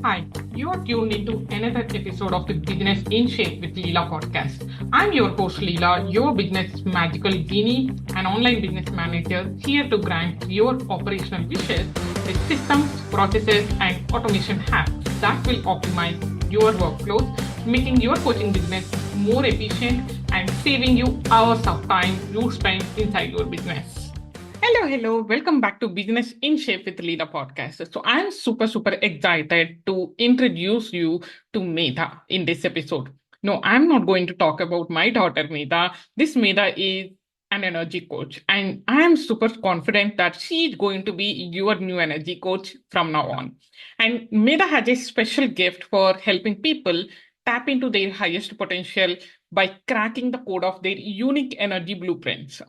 Hi, you are tuned into another episode of the Business in Shape with Leela podcast. I'm your host Leela, your business magical genie, an online business manager here to grant your operational wishes with systems, processes, and automation hacks that will optimize your workflows, making your coaching business more efficient and saving you hours of time you spend inside your business. Hello. Welcome back to Business in Shape with Leader podcast. So I'm super excited to introduce you to Medha in this episode. No, I'm not going to talk about my daughter Medha. This Medha is an energy coach, and I am super confident that she is going to be your new energy coach from now on. And Medha has a special gift for helping people tap into their highest potential by cracking the code of their unique energy blueprints.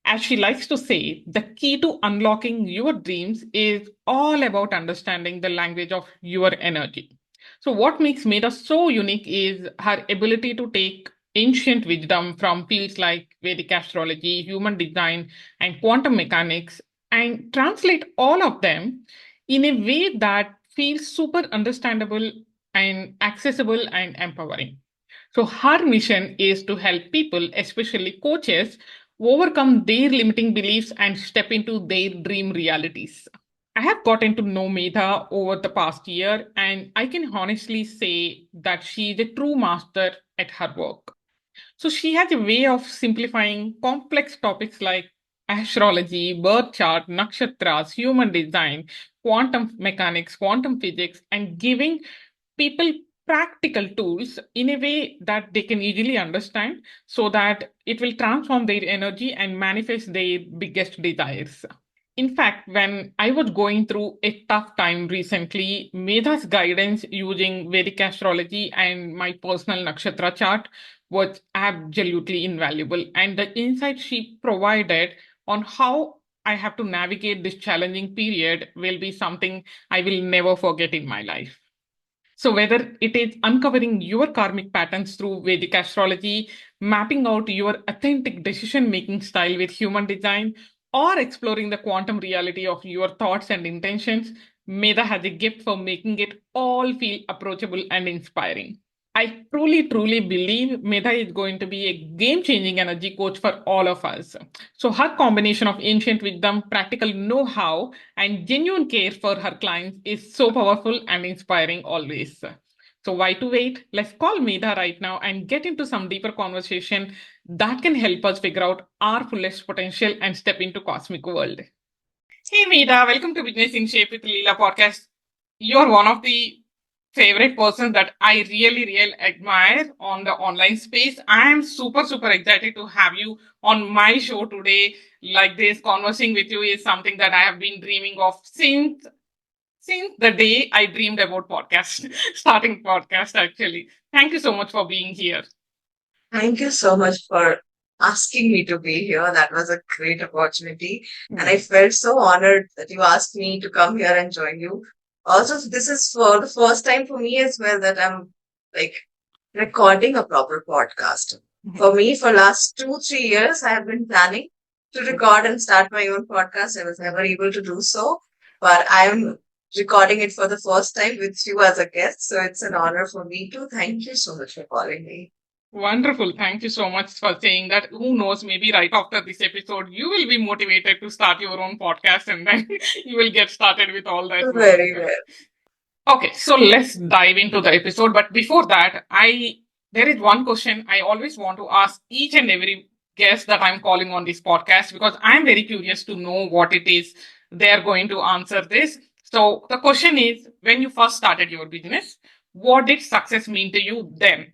As she likes to say, the key to unlocking your dreams is all about understanding the language of your energy. So, what makes Meda so unique is her ability to take ancient wisdom from fields like Vedic astrology, human design, and quantum mechanics and translate all of them in a way that feels super understandable and accessible and empowering. So, her mission is to help people, especially coaches, overcome their limiting beliefs and step into their dream realities. I have gotten to know Medha over the past year, and I can honestly say that she is a true master at her work. So, she has a way of simplifying complex topics like astrology, birth chart, nakshatras, human design, quantum mechanics, quantum physics, and giving people practical tools in a way that they can easily understand so that it will transform their energy and manifest their biggest desires. In fact, when I was going through a tough time recently, Medha's guidance using Vedic astrology and my personal nakshatra chart was absolutely invaluable. And the insight she provided on how I have to navigate this challenging period will be something I will never forget in my life. So, whether it is uncovering your karmic patterns through Vedic astrology, mapping out your authentic decision making style with human design, or exploring the quantum reality of your thoughts and intentions, Medha has a gift for making it all feel approachable and inspiring. I truly believe Medha is going to be a game changing energy coach for all of us. So, her combination of ancient wisdom, practical know how, and genuine care for her clients is so powerful and inspiring always. So, why to wait? Let's call Medha right now and get into some deeper conversation that can help us figure out our fullest potential and step into cosmic world. Hey Medha, welcome to Business in Shape with Leela podcast. You're one of the favorite persons that I really admire on the online space. I am super excited to have you on my show today. Like this, conversing with you is something that I have been dreaming of since the day I dreamed about podcast, starting podcast actually. Thank you so much for being here. Thank you so much for asking me to be here. That was a great opportunity. And I felt so honored that you asked me to come here and join you. Also, this is for the first time for me as well that I'm like recording a proper podcast. For me, for last 2, 3 years, I have been planning to record and start my own podcast. I was never able to do so, but I'm recording it for the first time with you as a guest. So it's an honor for me too. Thank you so much for calling me. Wonderful. Thank you so much for saying that. Who knows, maybe right after this episode, you will be motivated to start your own podcast and then you will get started with all that work. Very well. Okay, so let's dive into the episode. But before that, there is one question I always want to ask each and every guest that I'm calling on this podcast because I'm very curious to know what it is they're going to answer this. So the question is, when you first started your business, what did success mean to you then?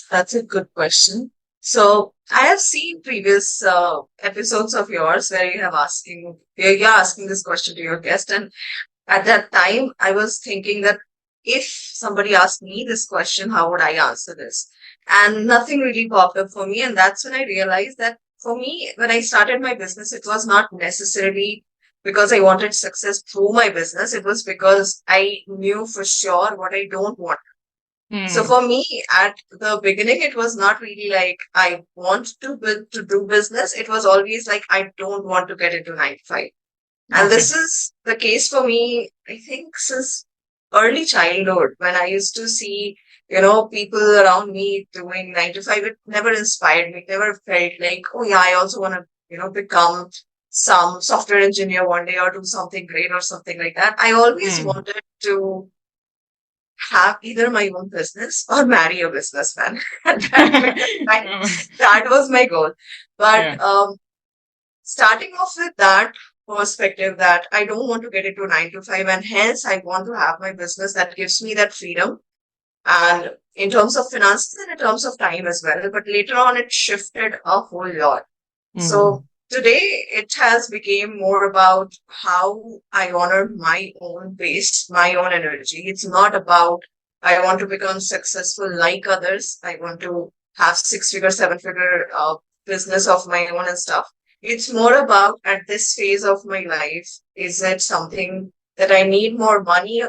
That's a good question. So I have seen previous episodes of yours where you're asking this question to your guest, and at that time I was thinking that if somebody asked me this question, how would I answer this? And nothing really popped up for me, and that's when I realized that for me, when I started my business, it was not necessarily because I wanted success through my business. It was because I knew for sure what I don't want. So Hmm. for me, at the beginning, it was not really like I want to do business. It was always like I don't want to get into 9 to 5. And Okay. this is the case for me, I think, since early childhood when I used to see, people around me doing 9 to 5. It never inspired me. It never felt like, oh yeah, I also want to, become some software engineer one day or do something great or something like that. I always Mm. wanted to have either my own business or marry a businessman. That was my goal. Yeah. But starting off with that perspective that I don't want to get into 9 to 5, and hence I want to have my business that gives me that freedom, and in terms of finances and in terms of time as well. But later on, it shifted a whole lot. Mm. So today it has become more about how I honor my own pace, my own energy. It's not about I want to become successful like others. I want to have 6 figure, 7 figure business of my own and stuff. It's more about at this phase of my life, is it something that I need more money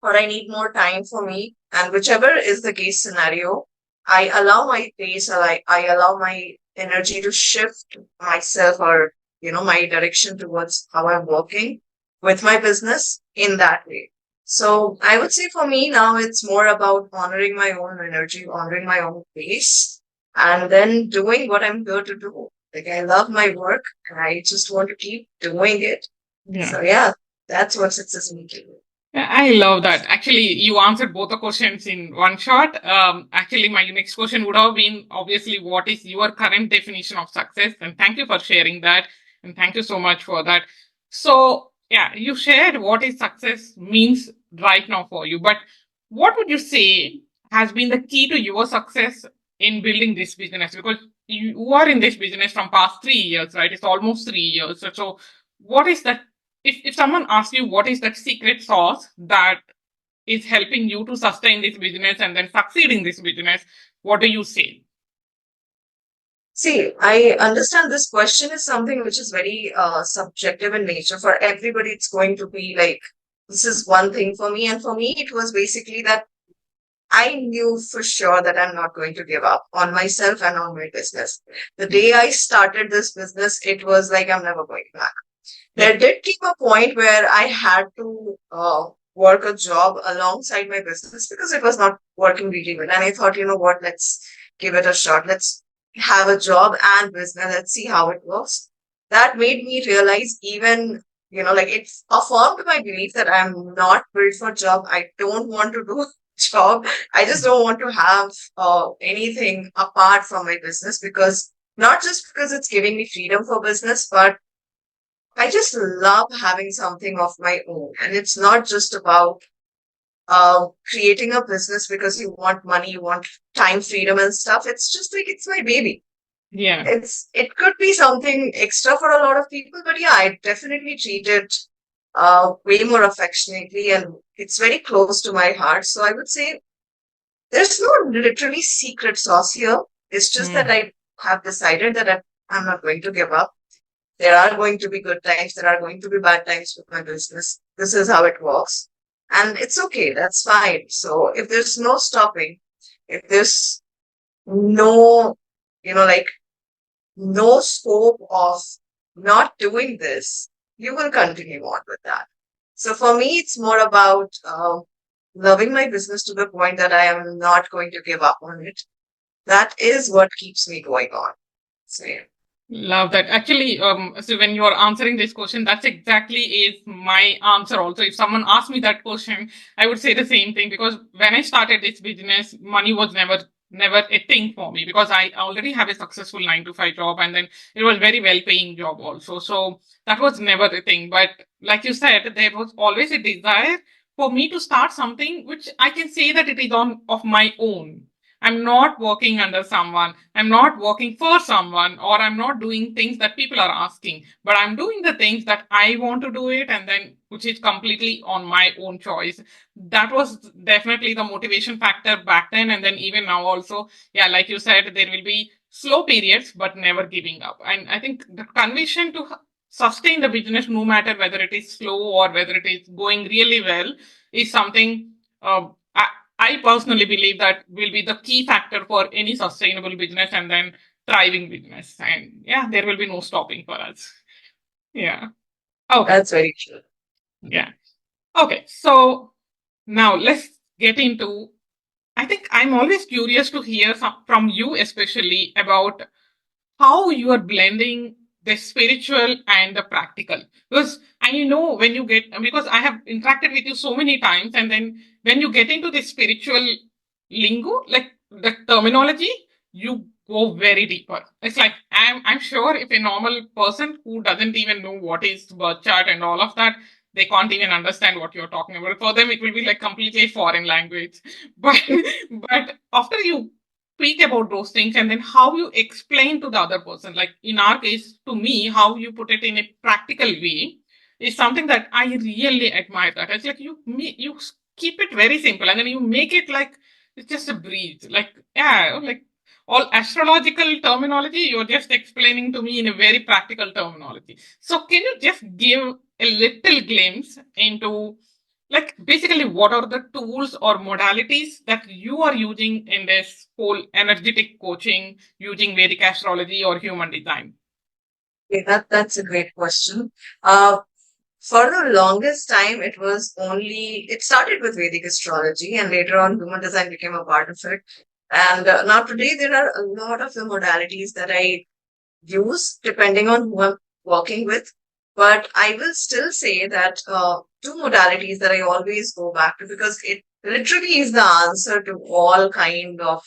or I need more time for me? And whichever is the case scenario, I allow my pace, or I allow my energy to shift myself, or, my direction towards how I'm working with my business in that way. So I would say for me now, it's more about honoring my own energy, honoring my own pace, and then doing what I'm here to do. Like I love my work and I just want to keep doing it. Yeah. So yeah, that's what success means to me. Yeah, I love that. Actually, you answered both the questions in one shot. Actually, my next question would have been obviously, what is your current definition of success? And thank you for sharing that. And thank you so much for that. So, yeah, you shared what is success means right now for you. But what would you say has been the key to your success in building this business? Because you are in this business from past 3 years, right? It's almost 3 years. So what is that? If someone asks you what is that secret sauce that is helping you to sustain this business and then succeed in this business, what do you say? See, I understand this question is something which is very subjective in nature. For everybody, it's going to be like, this is one thing for me. And for me, it was basically that I knew for sure that I'm not going to give up on myself and on my business. The Mm. day I started this business, it was like, I'm never going back. Yeah. There did come a point where I had to work a job alongside my business because it was not working really well. And I thought, you know what, let's give it a shot. Let's have a job and business. Let's see how it works. That made me realize, even, like it affirmed my belief that I'm not built for job. I don't want to do a job. I just don't want to have anything apart from my business, because not just because it's giving me freedom for business, but I just love having something of my own. And it's not just about creating a business because you want money, you want time freedom and stuff. It's just like, it's my baby. Yeah. It could be something extra for a lot of people, but yeah, I definitely treat it way more affectionately, and it's very close to my heart. So I would say there's no literally secret sauce here. It's just that Mm. I have decided that I'm not going to give up. There are going to be good times, there are going to be bad times with my business. This is how it works. And it's okay, that's fine. So if there's no stopping, if there's no, like no scope of not doing this, you will continue on with that. So for me, it's more about loving my business to the point that I am not going to give up on it. That is what keeps me going on. So yeah. Love that. Actually, so when you are answering this question, that's exactly is my answer also. If someone asked me that question, I would say the same thing, because when I started this business, money was never a thing for me, because I already have a successful 9 to 5 job, and then it was very well paying job also. So that was never a thing. But like you said, there was always a desire for me to start something which I can say that it is on of my own. I'm not working under someone. I'm not working for someone, or I'm not doing things that people are asking, but I'm doing the things that I want to do it, and then which is completely on my own choice. That was definitely the motivation factor back then, and then even now also. Yeah, like you said, there will be slow periods, but never giving up. And I think the conviction to sustain the business, no matter whether it is slow or whether it is going really well, is something. I personally believe that will be the key factor for any sustainable business and then thriving business. And yeah, there will be no stopping for us. Yeah. Okay. That's very true. Yeah. Okay. So Now let's get into. I think I'm always curious to hear from you, especially about how you are blending the spiritual and the practical. Because I know when you get, because I have interacted with you so many times, and then when you get into the spiritual lingo, like the terminology, you go very deeper. It's like I'm sure if a normal person who doesn't even know what is birth chart and all of that, they can't even understand what you're talking about. For them, it will be like completely foreign language. But but after you speak about those things and then how you explain to the other person, like in our case, to me, how you put it in a practical way is something that I really admire. That it's like you keep it very simple and then you make it like it's just a breeze. Like yeah, like all astrological terminology, you're just explaining to me in a very practical terminology. So can you just give a little glimpse into like basically what are the tools or modalities that you are using in this whole energetic coaching using Vedic astrology or human design? Okay, that's a great question. Uh, for the longest time, it started with Vedic astrology, and later on, human design became a part of it. And now today, there are a lot of the modalities that I use depending on who I'm working with. But I will still say that two modalities that I always go back to because it literally is the answer to all kind of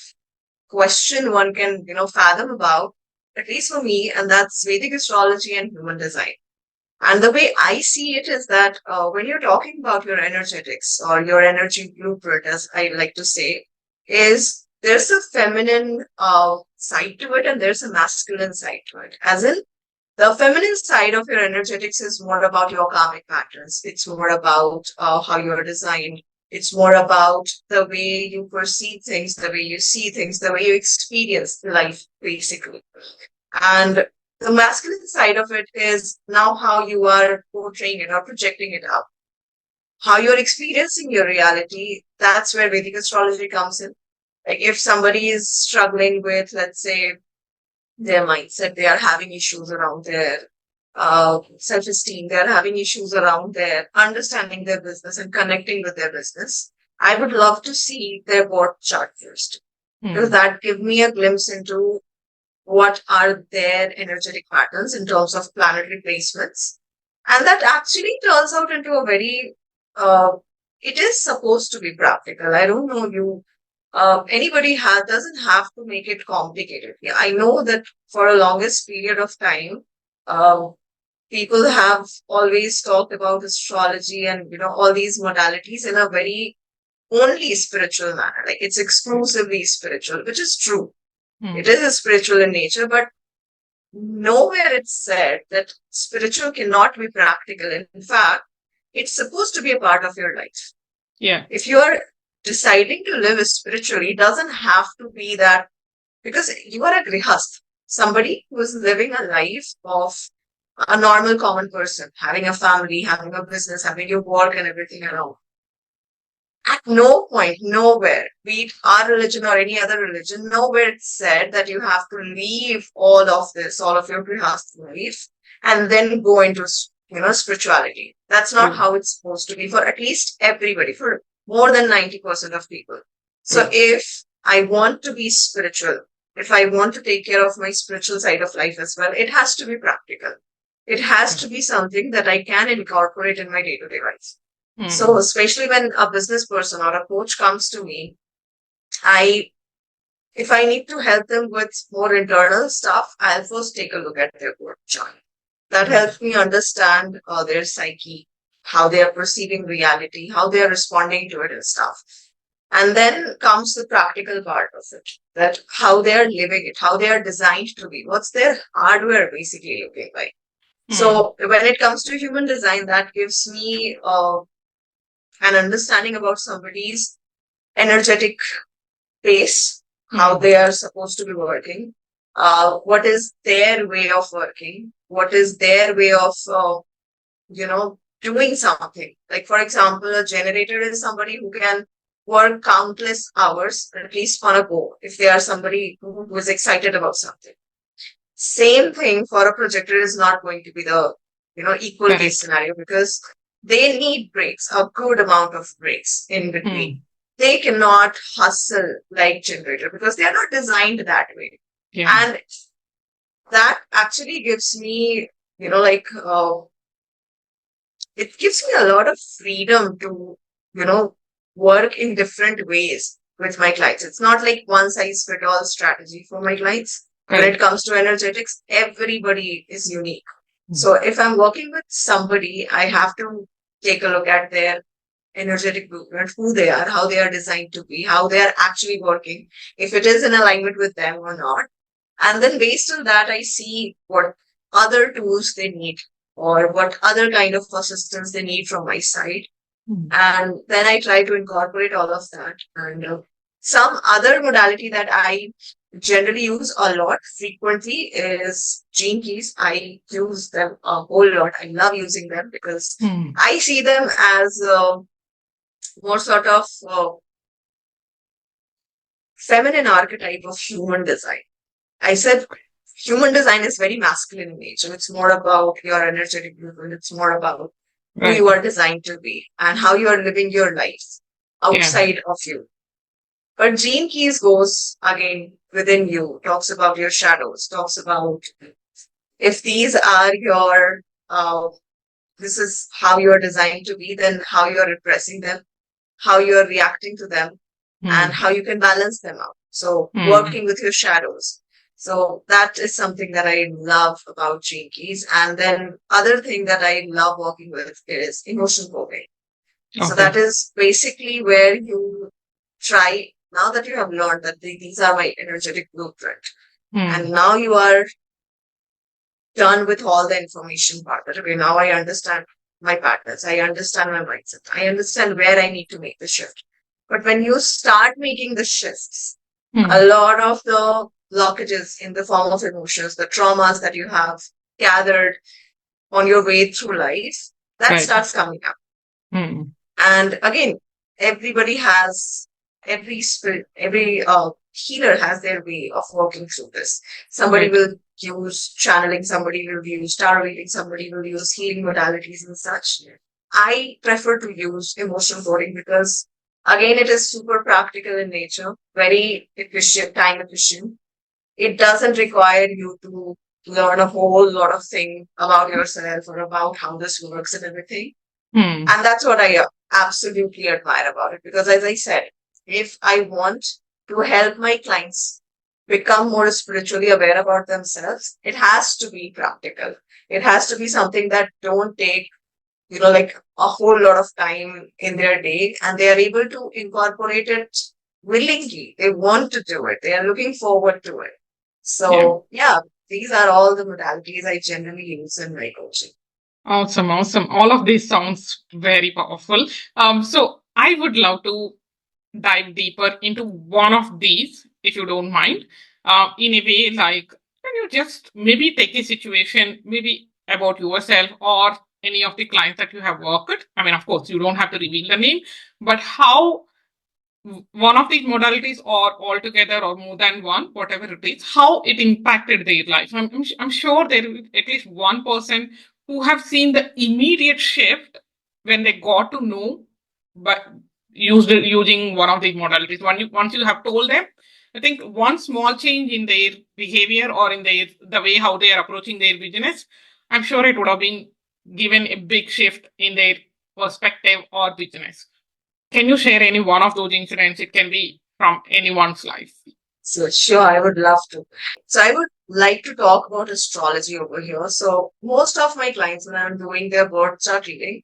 question one can, fathom about, at least for me, and that's Vedic astrology and human design. And the way I see it is that when you're talking about your energetics or your energy blueprint, as I like to say, is there's a feminine side to it and there's a masculine side to it. As in, the feminine side of your energetics is more about your karmic patterns. It's more about how you're designed. It's more about the way you perceive things, the way you see things, the way you experience life, basically. And the masculine side of it is now how you are portraying it or projecting it out. How you're experiencing your reality, that's where Vedic astrology comes in. Like if somebody is struggling with, let's say, their mindset, they are having issues around their self-esteem, they are having issues around their understanding their business and connecting with their business. I would love to see their birth chart first because that give me a glimpse into what are their energetic patterns in terms of planetary placements. And that actually turns out into a very, it is supposed to be practical. I don't know you, doesn't have to make it complicated. Yeah, I know that for a longest period of time, uh, people have always talked about astrology and, all these modalities in a very only spiritual manner. Like it's exclusively spiritual, which is true. It is spiritual in nature, but nowhere it's said that spiritual cannot be practical. In fact, it's supposed to be a part of your life. Yeah. If you are deciding to live spiritually, it doesn't have to be that because you are a grihast, somebody who is living a life of a normal common person, having a family, having a business, having your work and everything around. At no point, nowhere, be it our religion or any other religion, nowhere it's said that you have to leave all of this, all of your grihastha life, and then go into, spirituality. That's not how it's supposed to be for at least everybody, for more than 90% of people. So if I want to be spiritual, if I want to take care of my spiritual side of life as well, it has to be practical. It has to be something that I can incorporate in my day-to-day life. So especially when a business person or a coach comes to me, if I need to help them with more internal stuff, I'll first take a look at their birth chart. That helps me understand their psyche, how they are perceiving reality, how they are responding to it and stuff. And then comes the practical part of it, that how they are living it, how they are designed to be, what's their hardware basically looking like. So when it comes to human design, that gives me an understanding about somebody's energetic pace, how they are supposed to be working, what is their way of working, what is their way of, doing something. Like, for example, a generator is somebody who can work countless hours, at least on a go, if they are somebody who is excited about something. Same thing for a projector is not going to be the, equal case scenario because they need breaks, a good amount of breaks in between. Hmm. They cannot hustle like generator because they are not designed that way. Yeah. And that actually gives me, you know, like, it gives me a lot of freedom to, you know, work in different ways with my clients. It's not like one size fit all strategy for my clients. When it Correct. comes to energetics, everybody is unique. Hmm. So if I'm working with somebody, I have to take a look at their energetic blueprint, who they are, how they are designed to be, how they are actually working, if it is in alignment with them or not. And then based on that, I see what other tools they need or what other kind of assistance they need from my side. Hmm. And then I try to incorporate all of that. And some other modality that I generally use a lot frequently is gene keys. I use them a whole lot. I love using them because Hmm. I see them as more sort of feminine archetype of human design. I said human design is very masculine in nature. It's more about your energetic blueprint. It's more about who you Right. are designed to be and how you are living your life Yeah. outside of you. But Gene Keys goes again within you, talks about your shadows, talks about if these are your, this is how you are designed to be, then how you are repressing them, how you are reacting to them, and Hmm. how you can balance them out. So Hmm. working with your shadows. So that is something that I love about Gene Keys. And then other thing that I love working with is emotion coding. So that Okay. is basically where you try, now that you have learned that these are my energetic blueprint, and Hmm. now you are done with all the information part. That, okay, now I understand my patterns, I understand my mindset, I understand where I need to make the shift. But when you start making the shifts, a Hmm. lot of the blockages in the form of emotions, the traumas that you have gathered on your way through life, that Right. starts coming up. Hmm. And again, everybody has every spirit, every healer has their way of working through this. Somebody Right. will use channeling, somebody will use star reading, somebody will use healing modalities and such. I prefer to use emotion coding because again, it is super practical in nature, very efficient, time efficient. It doesn't require you to learn a whole lot of things about yourself or about how this works and everything. Hmm. And that's what I absolutely admire about it. Because as I said, if I want to help my clients become more spiritually aware about themselves, it has to be practical. It has to be something that don't take, you know, like a whole lot of time in their day and they are able to incorporate it willingly. They want to do it. They are looking forward to it. Yeah. So yeah, these are all the modalities I generally use in my coaching. Awesome. Awesome. All of this sounds very powerful. So I would love to dive deeper into one of these, if you don't mind, in a way like, can you just maybe take a situation, maybe about yourself or any of the clients that you have worked with? I mean, of course, you don't have to reveal the name, but how one of these modalities or altogether or more than one, whatever it is, how it impacted their life. I'm sure there is at least one person who have seen the immediate shift when they got to know, but using one of these modalities. Once you have told them, I think one small change in their behavior or in the way how they are approaching their business, I'm sure it would have been given a big shift in their perspective or business. Can you share any one of those incidents? It can be from anyone's life. So sure, I would love to. So I would like to talk about astrology over here. So most of my clients, when I'm doing their birth chart reading,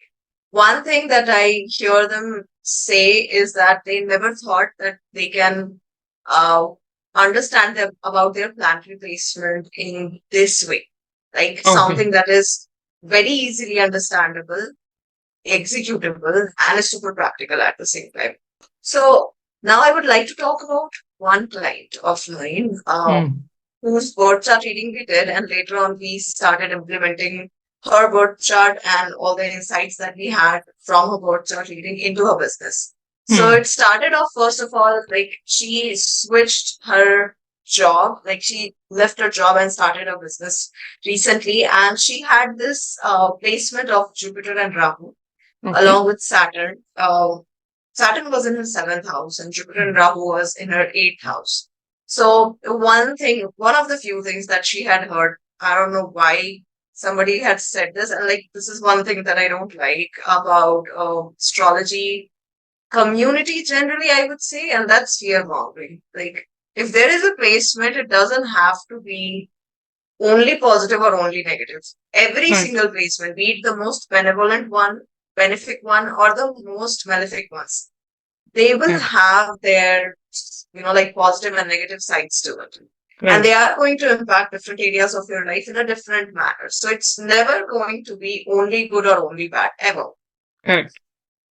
one thing that I hear them say is that they never thought that they can uh, understand them about their planetary placement in this way, like Okay. something that is very easily understandable, executable, and is super practical at the same time. So now I would like to talk about one client of mine Hmm. whose birth chart reading we did, and later on we started implementing her birth chart and all the insights that we had from her birth chart reading into her business. So Hmm. it started off, first of all, like she switched her job, like she left her job and started her business recently, and she had this placement of Jupiter and Rahu. Okay. along with Saturn. Saturn was in her seventh house, and Jupiter and Rahu was in her eighth house. So one of the few things that she had heard, I don't know why somebody had said this, and like this is one thing that I don't like about astrology community generally, I would say, and that's fear mongering. Like, if there is a placement, it doesn't have to be only positive or only negative. Every Right. single placement, be it the most benevolent one, benefic one, or the most malefic ones, they will Yeah. have their, like positive and negative sides to it. And Right. they are going to impact different areas of your life in a different manner. So it's never going to be only good or only bad, ever. Correct.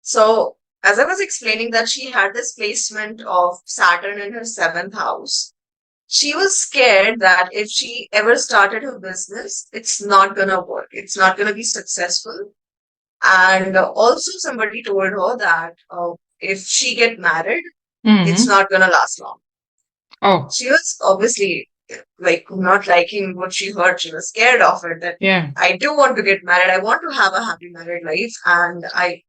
So, as I was explaining that she had this placement of Saturn in her seventh house, she was scared that if she ever started her business, it's not gonna work. It's not gonna be successful. And also, somebody told her that if she get married, it's Mm-hmm. not gonna last long. Oh, She was obviously like not liking what she heard. She was scared of it. That yeah. I do want to get married. I want to have a happy married life, and I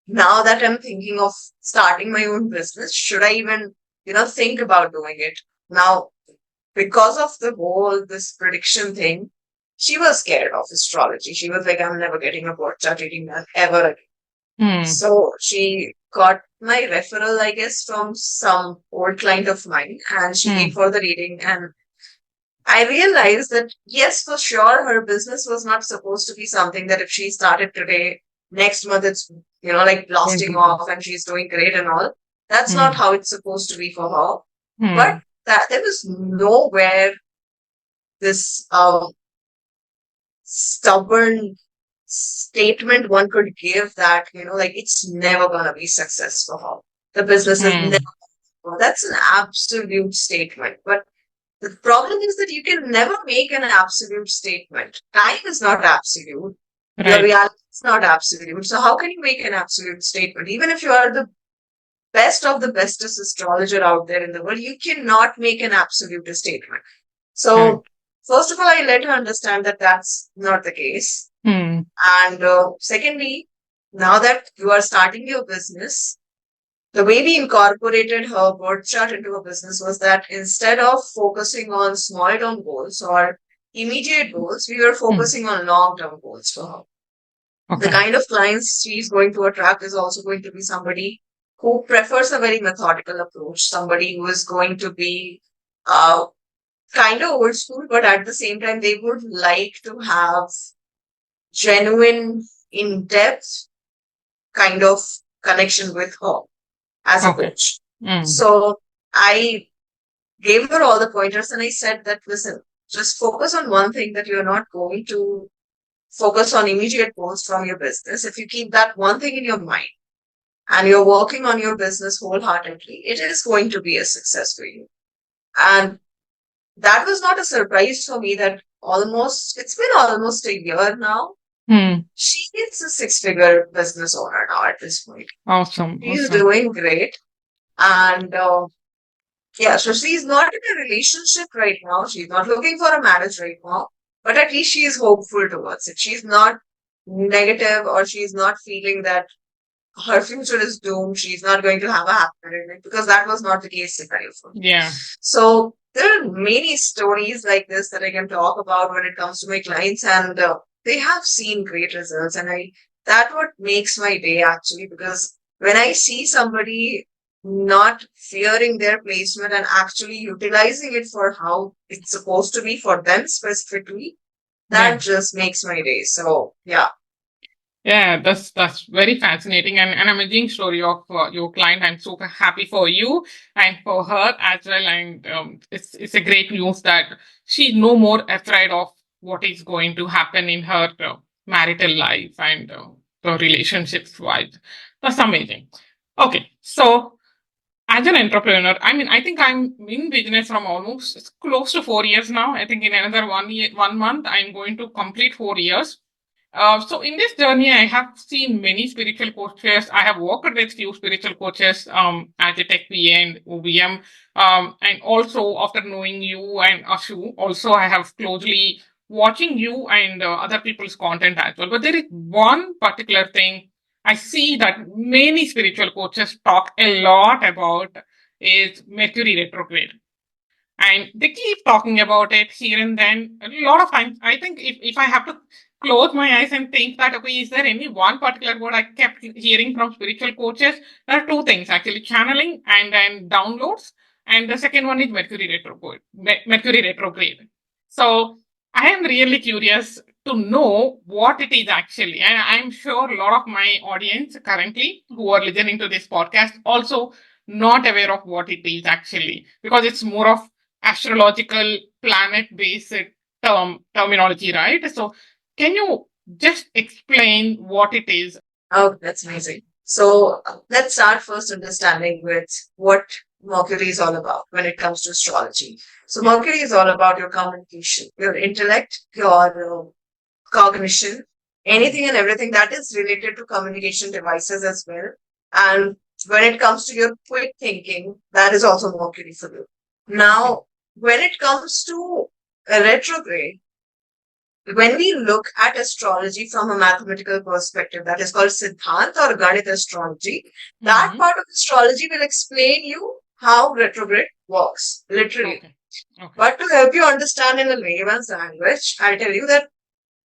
now that I'm thinking of starting my own business, should I even, think about doing it? Now, because of the whole this prediction thing, she was scared of astrology. She was like, I'm never getting a birth chart reading that ever again. Mm. So she got my referral, I guess, from some old client of mine, and she came Mm. for the reading. And I realized that, yes, for sure, her business was not supposed to be something that if she started today, next month it's, like Going blasting to be. off and she's doing great and all. That's not Mm. how it's supposed to be for her. But Mm. that there was nowhere this stubborn statement one could give that, like it's never gonna be successful for her. The business is never. Mm. That's an absolute statement. But the problem is that you can never make an absolute statement. Time is not absolute. Your Right. reality is not absolute. So how can you make an absolute statement? Even if you are the best of the bestest astrologer out there in the world, you cannot make an absolute statement. So Correct. first of all, I let her understand that that's not the case. Mm. And secondly, now that you are starting your business, the way we incorporated her birth chart into her business was that instead of focusing on small term goals or immediate goals, we were Mm. focusing on long term goals for her. The Okay. kind of clients she's going to attract is also going to be somebody who prefers a very methodical approach, somebody who is going to be uh, kind of old school, but at the same time, they would like to have genuine, in depth kind of connection with her as a Okay. coach. Mm. So I gave her all the pointers and I said that, listen, just focus on one thing, that you're not going to focus on immediate goals from your business. If you keep that one thing in your mind and you're working on your business wholeheartedly, it is going to be a success for you. And that was not a surprise for me that it's been almost a year now. Mm. She is a six-figure business owner now at this point. Awesome. She's Awesome. doing great. And yeah, so she's not in a relationship right now. She's not looking for a marriage right now, but at least she is hopeful towards it. She's not negative, or she's not feeling that her future is doomed. She's not going to have a happy marriage, because that was not the case scenario for me. Yeah. So there are many stories like this that I can talk about when it comes to my clients, and they have seen great results. And that what makes my day actually, because when I see somebody not fearing their placement and actually utilizing it for how it's supposed to be for them specifically, Yeah. that just makes my day. So yeah. Yeah, that's very fascinating and an amazing story of your client. I'm super happy for you and for her as well. And it's a great news that she's no more afraid of what is going to happen in her marital life and the relationships wise. That's amazing. Okay, so as an entrepreneur, I mean, I think I'm in business from almost it's close to 4 years now. I think in another 1 year, 1 month, I'm going to complete 4 years. So in this journey, I have seen many spiritual coaches. I have worked with few spiritual coaches as a tech PA and OBM. And also after knowing you and Ashu, also I have closely watching you and other people's content as well. But there is one particular thing I see that many spiritual coaches talk a lot about is Mercury retrograde. And they keep talking about it here and then. A lot of times, I think if I have to close my eyes and think that, okay, is there any one particular word I kept hearing from spiritual coaches? There are two things actually, channeling and then downloads. And the second one is Mercury retrograde. Mercury retrograde. So I am really curious to know what it is actually. And I'm sure a lot of my audience currently who are listening to this podcast also not aware of what it is actually, because it's more of astrological planet based terminology, right? So can you just explain what it is? Oh, that's amazing. So let's start first understanding with what Mercury is all about when it comes to astrology. So Yeah. Mercury is all about your communication, your intellect, your cognition, anything and everything that is related to communication devices as well. And when it comes to your quick thinking, that is also Mercury for you. Okay. Now, when it comes to a retrograde, when we look at astrology from a mathematical perspective, that is called Siddhant or Ganit astrology, that Hmm. part of astrology will explain you how retrograde works, literally. Okay. Okay. But to help you understand in a layman's language, I'll tell you that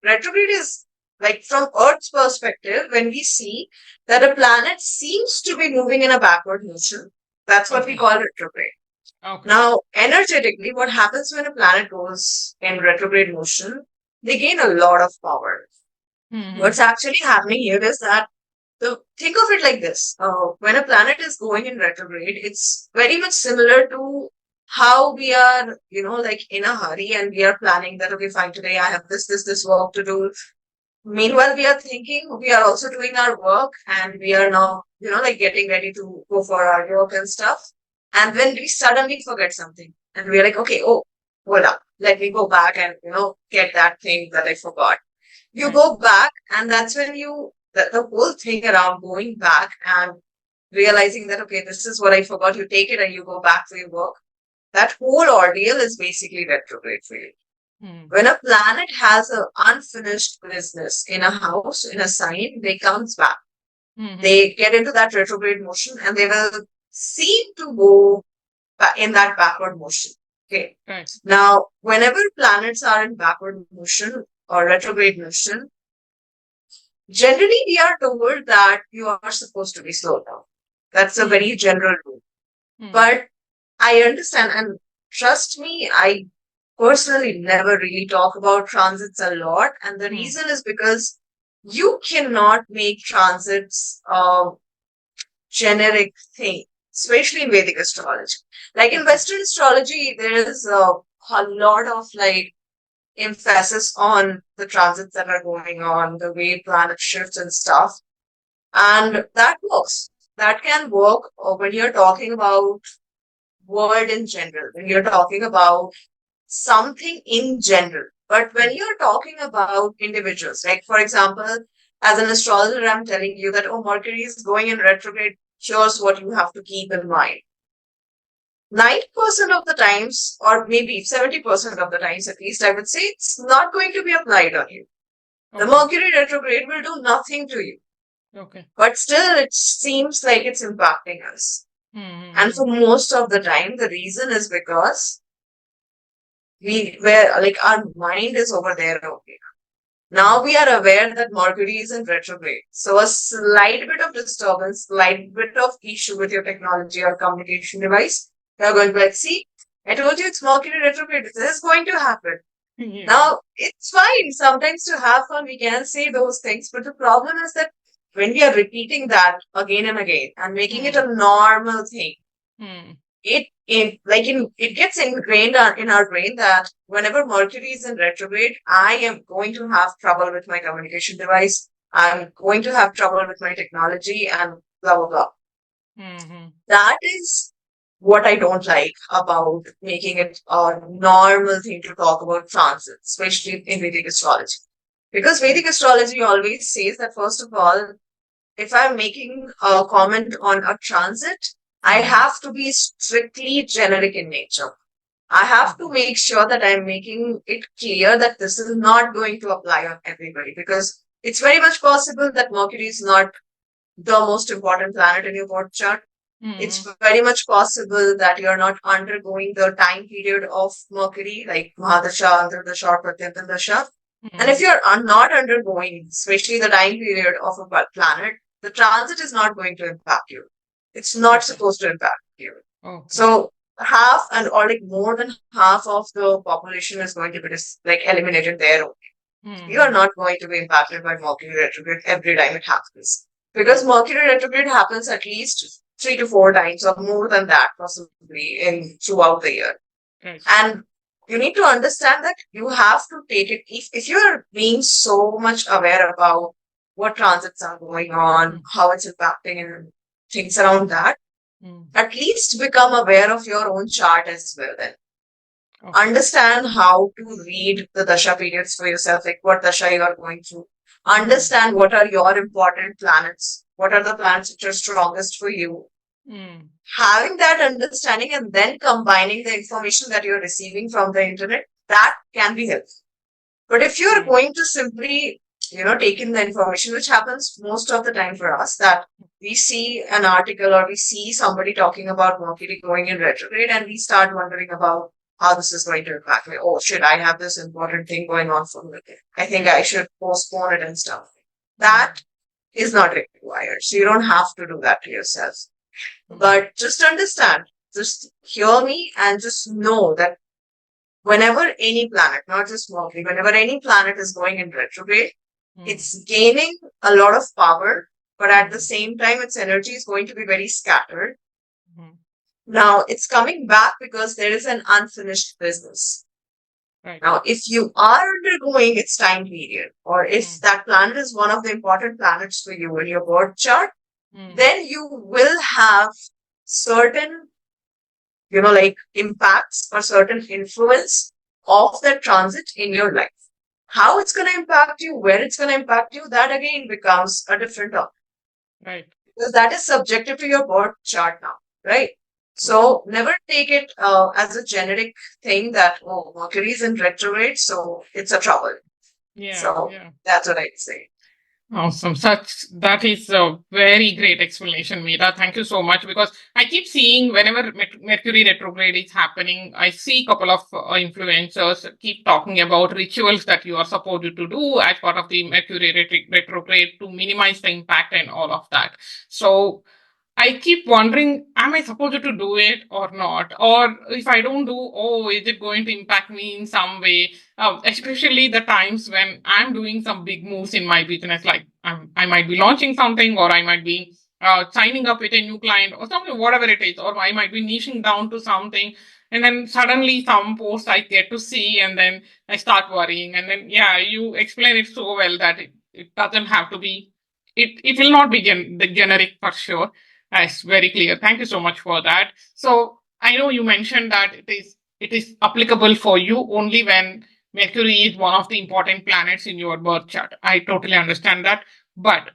retrograde is like from Earth's perspective, when we see that a planet seems to be moving in a backward motion, that's what we Okay. call retrograde. Okay. Now, energetically, what happens when a planet goes in retrograde motion? They gain a lot of power. Hmm. What's actually happening here is that think of it like this: when a planet is going in retrograde, it's very much similar to how we are, like in a hurry and we are planning that okay, fine, today I have this work to do. Meanwhile, we are thinking we are also doing our work and we are now, like getting ready to go for our work and stuff. And then we suddenly forget something and we're like, okay, oh, hold up, let me go back and, get that thing that I forgot. You Right. go back, and that's when the whole thing around going back and realizing that, okay, this is what I forgot, you take it and you go back to your work. That whole ordeal is basically retrograde for you. Hmm. When a planet has an unfinished business in a house, in a sign, they comes back. Hmm. They get into that retrograde motion and they will seem to go in that backward motion. Okay. Right. Now, whenever planets are in backward motion or retrograde motion, generally we are told that you are supposed to be slowed down. That's a Hmm. very general rule. Hmm. But I understand and trust me, I personally never really talk about transits a lot. And the Hmm. reason is because you cannot make transits a generic thing, especially in Vedic astrology. Like in Okay. Western astrology, there is a lot of like emphasis on the transits that are going on, the way planet shifts and stuff. And that works. That can work when you're talking about world in general, when you're talking about something in general. But when Hmm. you're talking about individuals, like for example, as an astrologer, I'm telling you that, oh, Mercury is going in retrograde. Here's what you have to keep in mind. 90% of the times, or maybe 70% of the times at least, I would say it's not going to be applied on you. The Okay. Mercury retrograde will do nothing to you, Okay. but still it seems like it's impacting us. And Hmm. for most of the time, the reason is because we were like our mind is over there. Okay. Hmm. Now we are aware that Mercury is in retrograde. So a slight bit of disturbance, slight bit of issue with your technology or communication device, you're going to be like, see, I told you it's Mercury retrograde. This is going to happen. Yeah. Now, it's fine sometimes to have fun. We can say those things. But the problem is that when we are repeating that again and again and making it Hmm. a normal thing, Hmm. it gets ingrained in our brain that whenever Mercury is in retrograde, I am going to have trouble with my communication device. I'm going to have trouble with my technology and blah blah blah. Hmm. That is what I don't like about making it a normal thing to talk about transit, especially in Vedic astrology. Because Right. Vedic astrology always says that, first of all, if I'm making a comment on a transit, I Hmm. have to be strictly generic in nature. I have to Okay. make sure that I'm making it clear that this is not going to apply on everybody because it's very much possible that Mercury is not the most important planet in your birth chart. It's Mm. very much possible that you're not undergoing the time period of Mercury, like Mahadasha, Antardasha, or Pratyantardasha. And if Mm. you're not undergoing, especially the time period of a planet, the transit is not going to impact you. It's not Okay. supposed to impact you. Okay. So half and or like more than half of the population is going to be like eliminated there. You are Mm. not going to be impacted by Mercury retrograde every time it happens. Because Right. Mercury retrograde happens at least 3 to 4 times or more than that possibly in throughout the year. Right. And you need to understand that you have to take it if you're being so much aware about what transits are going on, Mm. how it's impacting and things around that, Mm. at least become aware of your own chart as well then. Okay. Understand how to read the dasha periods for yourself, like what dasha you are going through. Mm. Understand what are your important planets, what are the planets which are strongest for you. Mm. Having that understanding and then combining the information that you're receiving from the internet, that can be helpful. But if you're Right. going to simply, take in the information, which happens most of the time for us, that we see an article or we see somebody talking about Mercury going in retrograde and we start wondering about how this is going to impact me. Oh shit, I have this important thing going on for me. I think I should postpone it and stuff. Mm. That is not required. So you don't have to do that to yourself. Mm. But just understand, just hear me and just know that whenever any planet, not just Mercury, whenever any planet is going in retrograde, Mm. it's gaining a lot of power, but at the Mm. same time, its energy is going to be very scattered. Mm. Now, it's coming back because there is an unfinished business. Right. Now, if you are undergoing its time period, or if Mm. that planet is one of the important planets for you in your birth chart, Mm. then you will have certain like impacts or certain influence of that transit in your life. How it's going to impact you, where it's going to impact you, that again becomes a different topic Right. because that is subjective to your birth chart now, right? Okay. So never take it as a generic thing that, oh, Mercury is in retrograde, so it's a trouble. Yeah. So Yeah. that's what I'd say. Awesome. Such that is a very great explanation, Medha. Thank you so much. Because I keep seeing whenever Mercury retrograde is happening, I see a couple of influencers keep talking about rituals that you are supposed to do as part of the Mercury retrograde to minimize the impact and all of that. So I keep wondering, am I supposed to do it or not? Or if I don't do, oh, is it going to impact me in some way? Especially the times when I'm doing some big moves in my business, like I might be launching something, or I might be signing up with a new client, or something, whatever it is, or I might be niching down to something. And then suddenly some post I get to see, and then I start worrying. And then, yeah, you explain it so well that it doesn't have to be, it will not be the generic for sure. That's very clear. Thank you so much for that. So I know you mentioned that it is applicable for you only when Mercury is one of the important planets in your birth chart. I totally understand that. But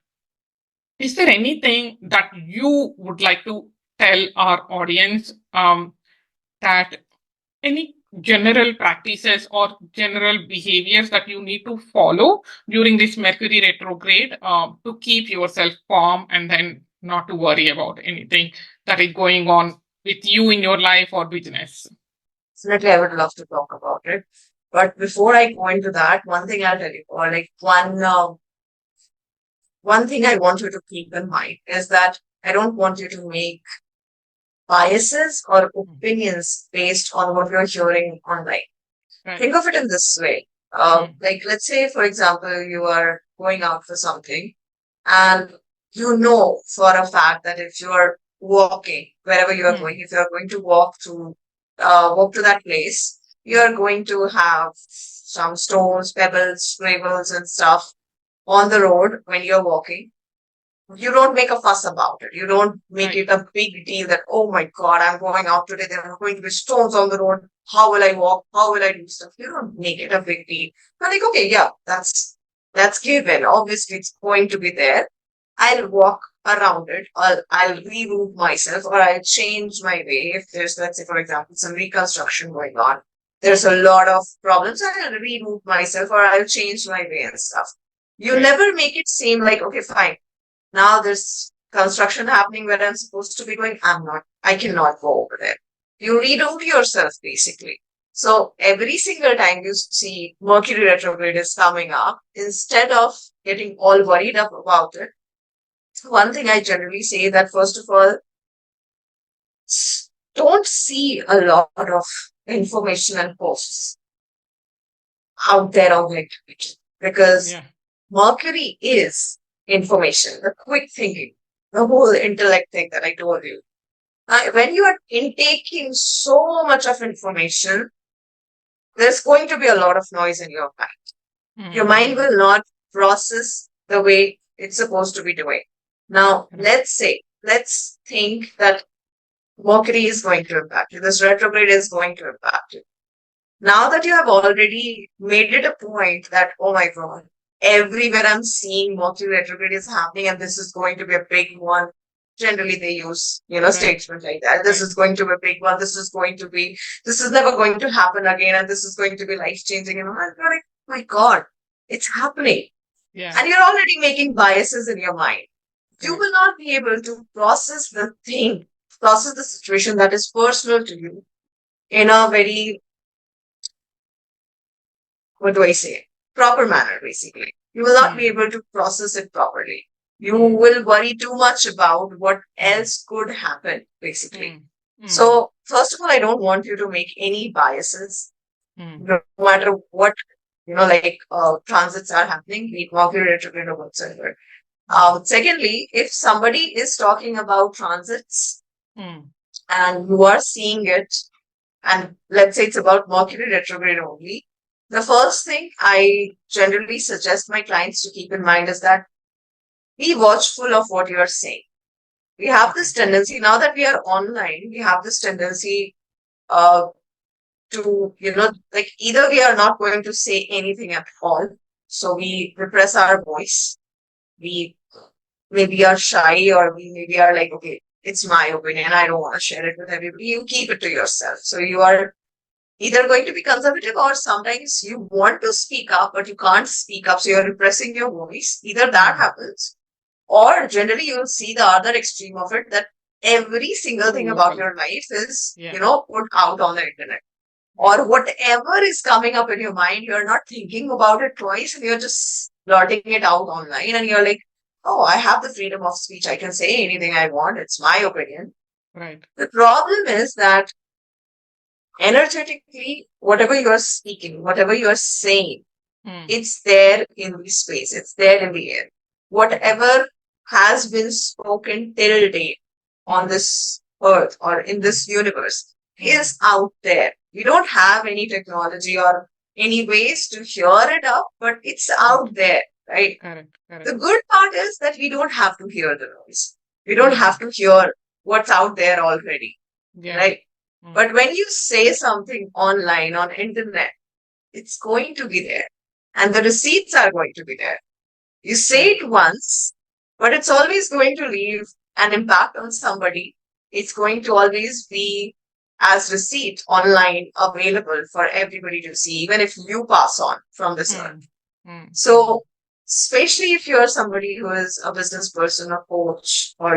is there anything that you would like to tell our audience that any general practices or general behaviors that you need to follow during this Mercury retrograde to keep yourself calm and then not to worry about anything that is going on with you in your life or business? Definitely, I would love to talk about it. But before I go into that, one thing I'll tell you, or like one thing I want you to keep in mind is that I don't want you to make biases or Mm. opinions based on what you're hearing online. Right. Think of it in this way. Mm. Like, let's say, for example, you are going out for something and you know for a fact that if you are walking wherever you are Mm. going, if you are going to walk to that place, you Mm. are going to have some stones, pebbles, grables, and stuff on the road when you're walking. You don't make a fuss about it. You don't make Right. it a big deal that, oh my God, I'm going out today. There are going to be stones on the road. How will I walk? How will I do stuff? You don't make it a big deal. You're like, okay, yeah, that's given. Obviously, it's going to be there. I'll walk around it. I'll reroute myself or I'll change my way. If there's, let's say, for example, some reconstruction going on, there's Mm. a lot of problems. I'll reroute myself or I'll change my way and stuff. You Right. never make it seem like, okay, fine. Now there's construction happening where I'm supposed to be going. I cannot go over there. You reroute yourself basically. So every single time you see Mercury retrograde is coming up, instead of getting all worried up about it, one thing I generally say that first of all, don't see a lot of information and posts out there on the internet because Yeah. Mercury is information, the quick thinking, the whole intellect thing that I told you. When you are intaking so much of information, there's going to be a lot of noise in your mind. Your mind Mm-hmm. will not process the way it's supposed to be doing. Now, Correct. let's think that Mercury is going to impact you. This retrograde is going to impact you. Now that you have already made it a point that, oh my God, everywhere I'm seeing Mercury retrograde is happening and this is going to be a big one. Generally, they use, Right. statements like that. This Right. is going to be a big one. This is never going to happen again. And this is going to be life changing. And I'm like, oh my God, it's happening. Yeah. And you're already making biases in your mind. You Correct. will not be able to process the situation that is personal to you in a very, what do I say, proper manner, basically. You will not be Mm. able to process it properly. You Mm. will worry too much about what else could happen, basically. Mm. Mm. So, first of all, I don't want you to make any biases, Mm. no matter what, transits are happening, be it Mercury retrograde or whatsoever. Mm. Secondly, if somebody is talking about transits Mm. and you are seeing it, and let's say it's about Mercury retrograde only, the first thing I generally suggest my clients to keep in mind is that be watchful of what you are saying. We have this Okay. tendency, now that we are online, we have this tendency uh, to, like either we are not going to say anything at all. So we repress our voice. We maybe are shy or we maybe are like, okay, it's my opinion. I don't want to share it with everybody. You keep it to yourself. So you are either going to be conservative or sometimes you want to speak up, but you can't speak up. So you're repressing your voice. Either that Mm. happens or generally you'll see the other extreme of it that every single Too thing about vocal. your life is, Yeah. put out on the internet. Yeah. Or whatever is coming up in your mind, you're not thinking about it twice and you're just blurting it out online and you're like, oh, I have the freedom of speech. I can say anything I want. It's my opinion. Right. The problem is that energetically, whatever you're speaking, whatever you're saying, Mm. it's there in the space, it's there in the air. Whatever has been spoken till date on Mm. this earth or in Mm. this universe Mm. is out there. We don't have any technology or any ways to hear it up, but it's Right. out there, right? Correct. The Correct. good part is that we don't have to hear the noise. We don't Mm. have to hear what's out there already, Yeah. right? Mm. But when you say something online on internet, it's going to be there. And the receipts are going to be there. You say Right. it once, but it's always going to leave an impact on somebody. It's going to always be as receipt online available for everybody to see, even if you pass on from this earth. Mm. Mm. Mm. So, especially if you're somebody who is a business person, a coach, or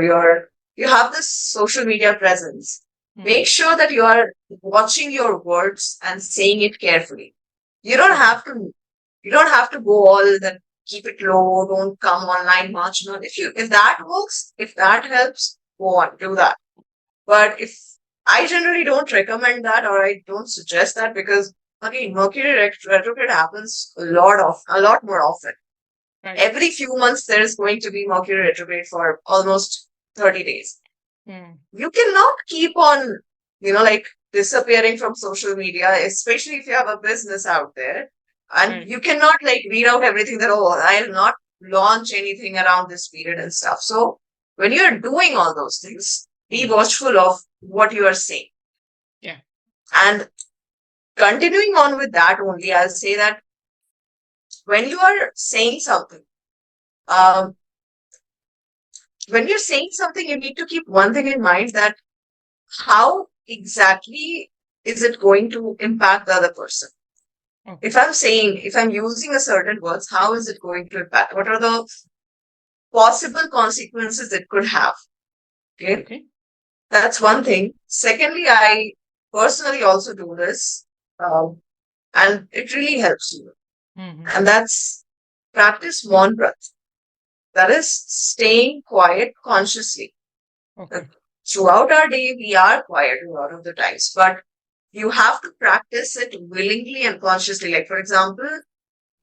you have this social media presence, Mm. make sure that you are watching your words and saying it carefully. You don't Okay. have to go all that, keep it low, don't come online much. No, if that works, if that helps, go on, do that. But if I generally don't recommend that or I don't suggest that because again, Mercury retrograde happens a lot more often. Right. Every few months there is going to be Mercury retrograde for almost 30 days. Mm. You cannot keep on, like disappearing from social media, especially if you have a business out there. And Right. you cannot like read out everything that, oh, I'll not launch anything around this period and stuff. So when you're doing all those things, be Mm. watchful of what you are saying. Yeah. And continuing on with that only, I'll say that when you are saying something, um, when you're saying something, you need to keep one thing in mind that how exactly is it going to impact the other person? Okay. If I'm using a certain words, how is it going to impact? possible consequences it could have. Okay. Okay. That's one thing. Secondly, I personally also do this, and it really helps you. Mm-hmm. And that's practice one breath. That is staying quiet consciously. Okay. Throughout our day, we are quiet a lot of the times, but you have to practice it willingly and consciously. Like, for example,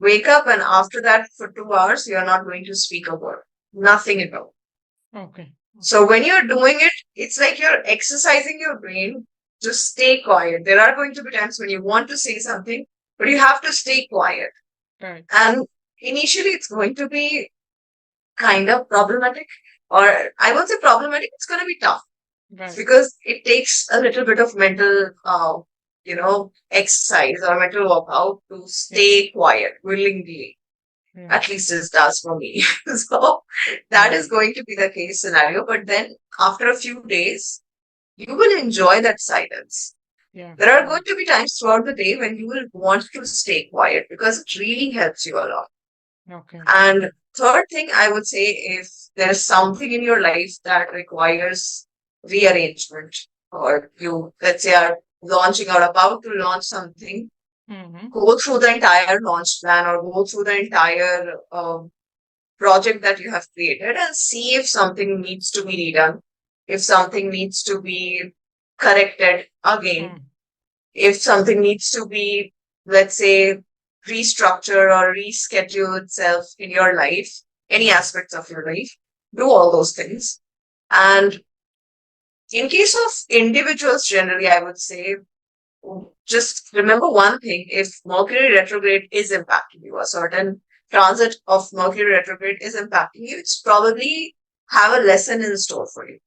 wake up and after that for 2 hours, you're not going to speak a word, nothing at all. Okay. So when you're doing it, it's like you're exercising your brain to stay quiet. There are going to be times when you want to say something, but you have to stay quiet. Right. And initially, it's going to be kind of problematic, or I won't say problematic, it's going to be tough Right. because it takes a little bit of mental, exercise or mental workout to stay quiet willingly. Yeah. At least it does for me. So that Yeah. is going to be the case scenario. But then after a few days, you will enjoy that silence. Yeah. There are going to be times throughout the day when you will want to stay quiet because it really helps you a lot. Okay. And third thing I would say, if there's something in your life that requires rearrangement, or you, let's say, are launching or about to launch something, Mm-hmm. go through the entire launch plan or go through the entire project that you have created and see if something needs to be redone, if something needs to be corrected again, Mm. if something needs to be, let's say, restructure or reschedule itself in your life, any aspects of your life, do all those things. And in case of individuals, generally, I would say just remember one thing: if Mercury retrograde is impacting you, a certain transit of Mercury retrograde is impacting you, it's probably have a lesson in store for you.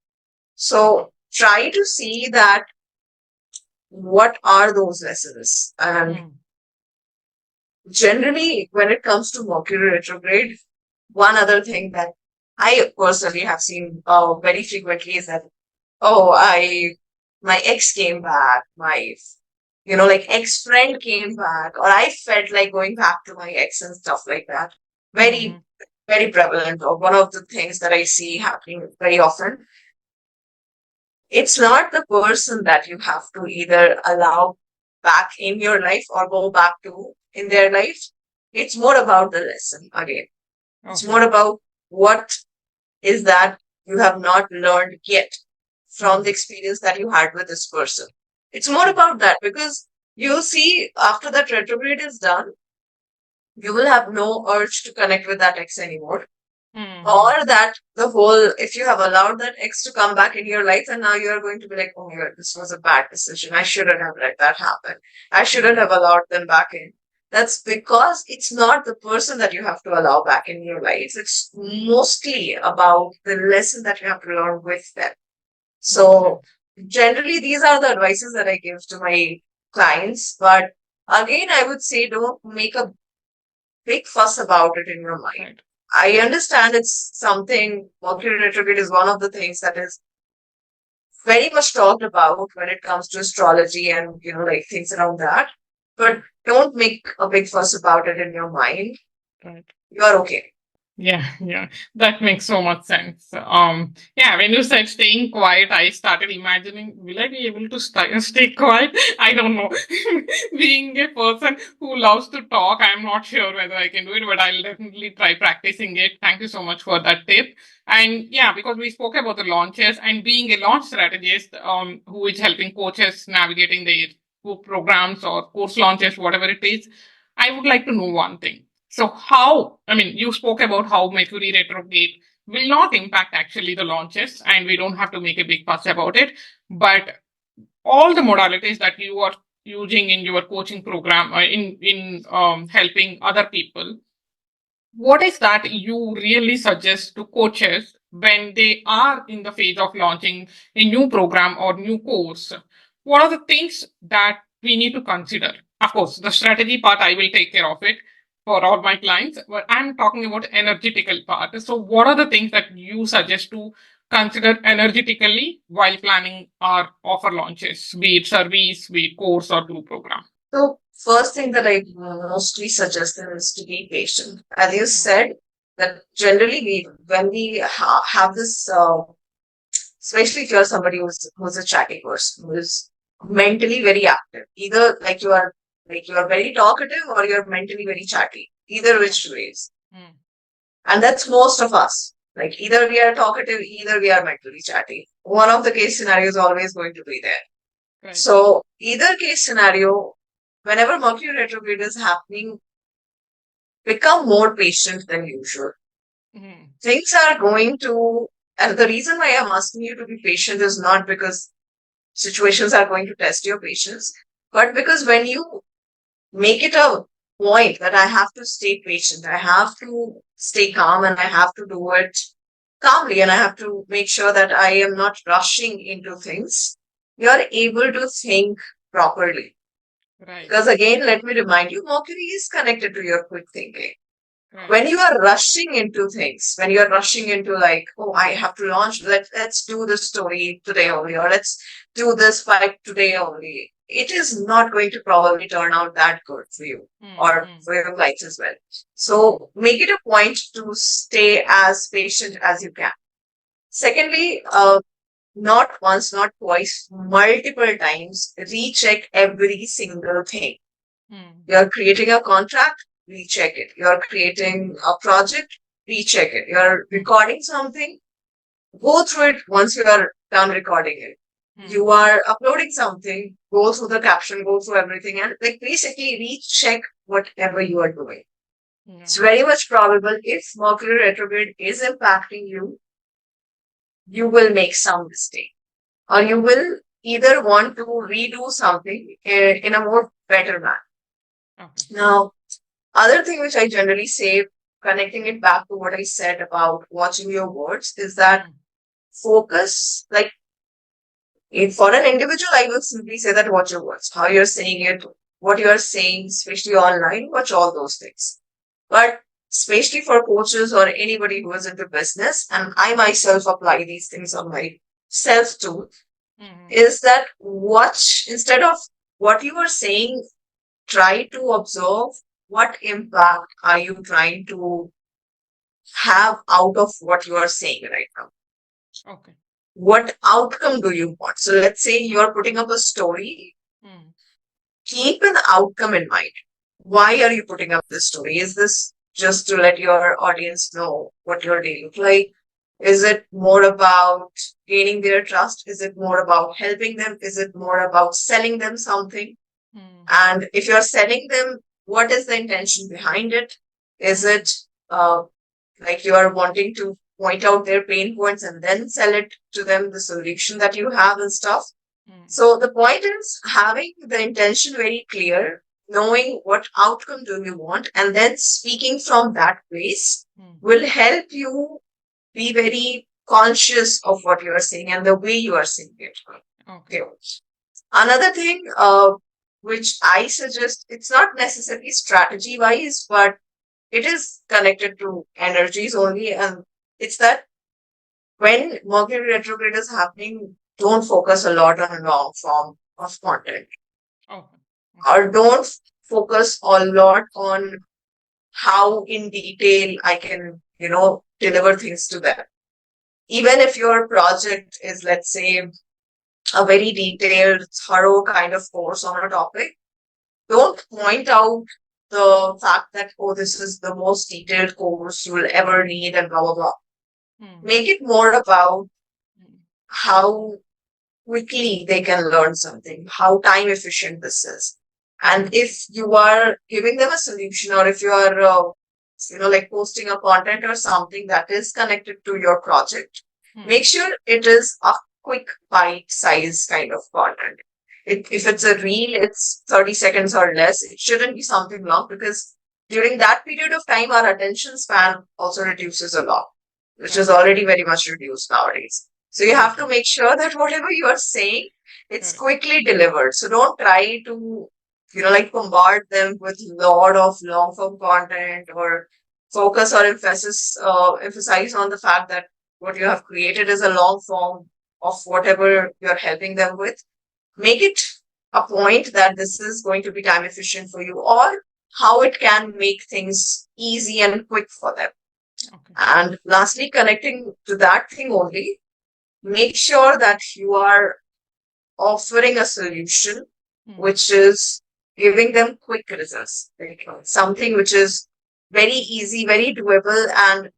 So try to see that what are those lessons. And Mm. generally, when it comes to Mercury retrograde, one other thing that I personally have seen very frequently is that, oh, my ex came back, my, like ex-friend came back, or I felt like going back to my ex and stuff like that. Mm-hmm. Very, very prevalent, or one of the things that I see happening very often. It's not the person that you have to either allow back in your life or go back to in their life. It's more about the lesson again. It's more Okay. about what is that you have not learned yet from the Mm. experience that you had with this person. It's more Yeah. about that because you'll see after that retrograde is done, you will have no urge to connect with that ex anymore. Mm-hmm. Or that the whole, if you have allowed that ex to come back in your life and now you're going to be like, oh my God, this was a bad decision. I shouldn't have let that happen. I shouldn't Mm. have allowed them back in. That's because it's not the person that you have to allow back in your life. It's mostly about the lesson that you have to learn with them. Makes So sense. generally, these are the advices that I give to my clients. But again, I would say don't make a big fuss about it in your mind. Right. I understand it's something, Mercury retrograde is one of the things that is very much talked about when it comes to astrology and, like things around that. But don't make a big fuss about it in your mind. Right. You're okay. Yeah, yeah, that makes so much sense. Yeah, when you said staying quiet, I started imagining, will I be able to stay quiet? I don't know. Being a person who loves to talk, I'm not sure whether I can do it, but I'll definitely try practicing it. Thank you so much for that tip. And yeah, because we spoke about the launches and being a launch strategist, who is helping coaches navigating their programs or course launches, whatever it is, I would like to know one thing. So how, I mean, you spoke about how Mercury retrograde will not impact actually the launches and we don't have to make a big fuss about it. But all the modalities that you are using in your coaching program in helping other people, what is that you really suggest to coaches when they are in the phase of launching a new program or new course? What are the things that we need to consider? Of course, the strategy part, I will take care of it for all my clients, but I'm talking about energetical part. So what are the things that you suggest to consider energetically while planning our offer launches, be it service, be it course or group program? So, first thing that I mostly suggest them is to be patient. As you Mm. said, that generally when we have this, especially if you're somebody who's a chatty person, who is mentally very active, either like you are very talkative or you're mentally very chatty, either Mm, which ways. mm, And that's most of us. Like either we are talkative, either we are mentally chatty. One of the case scenarios is always going to be there. right. So either case scenario, whenever Mercury retrograde is happening, become more patient than usual. Mm, Things are going to, and the reason why I'm asking you to be patient is not because situations are going to test your patience, but because when you make it a point that I have to stay patient, I have to stay calm, and I have to do it calmly, and I have to make sure that I am not rushing into things, you're able to think properly. right. Because again, let me remind you, Mercury is connected to your quick thinking. Right. When you are rushing into things, when you're rushing into like, oh, I have to launch, let's do this story today only, or let's do this fight today only, it is not going to probably turn out that good for you Mm, or mm, for your clients as well. mm, So make it a point to stay as patient as you can. Secondly, not once, not twice, multiple times, recheck every single thing. mm, You're creating a contract, recheck it. You're creating a project, recheck it. You're mm, recording something, go through it once you are done recording it. You mm, are uploading something, go through the caption, go through everything, and like basically recheck whatever you are doing. It's yeah. very much probable if Mercury retrograde is impacting you, you will make some mistake, or you will either want to redo something in a more better manner. Okay. Now, other thing which I generally say, connecting it back to what I said about watching your words, is that Mm, focus, like if for an individual, I will simply say that watch your words, how you're saying it, what you are saying, especially online, watch all those things. But especially for coaches or anybody who is into business, and I myself apply these things on myself too, mm, is that watch instead of what you are saying, try to observe what impact are you trying to have out of what you are saying right now. okay. What outcome do you want? So let's say you are putting up a story, Mm, keep an outcome in mind. Why are you putting up this story? Is this just to let your audience know what your day look like? Is it more about gaining their trust? Is it more about helping them? Is it more about selling them something? mm, And if you're selling them, what is the intention behind it? Is mm, it uh, like you are wanting to point out their pain points and then sell it to them, the solution that you have and stuff? mm, So the point is having the intention very clear, knowing what outcome do you want, and then speaking from that place mm, will help you be very conscious of what you are saying and the way you are saying it. okay. Okay. Another thing, which I suggest, it's not necessarily strategy wise, but it is connected to energies only. And it's that when Mercury retrograde is happening, don't focus a lot on long form of content, Okay. or don't focus a lot on how in detail I can, deliver things to them. Even if your project is, let's say, a very detailed, thorough kind of course on a topic, don't point out the fact that, oh, this is the most detailed course you will ever need and blah, blah, blah. Mm, Make it more about mm, how quickly they can learn something, how time efficient this is. And mm, if you are giving them a solution, or if you are, like posting a content or something that is connected to your project, make mm, sure it is a quick bite size kind of content. If it's a reel, it's 30 seconds or less. It shouldn't be something long, because during that period of time, our attention span also reduces a lot, which is correct. already very much reduced nowadays. So you have to Obviously. make sure that whatever you are saying, it's Correct. quickly delivered. So don't try to, like bombard them with a lot of long form content, or focus or emphasize on the fact that what you have created is a long form of whatever you're helping them with. Make it a point that this is going to be time efficient for you, or how it can make things easy and quick for them. Okay. And lastly, connecting to that thing only, make sure that you are offering a solution Hmm. which is giving them quick results, like something which is very easy, very doable, and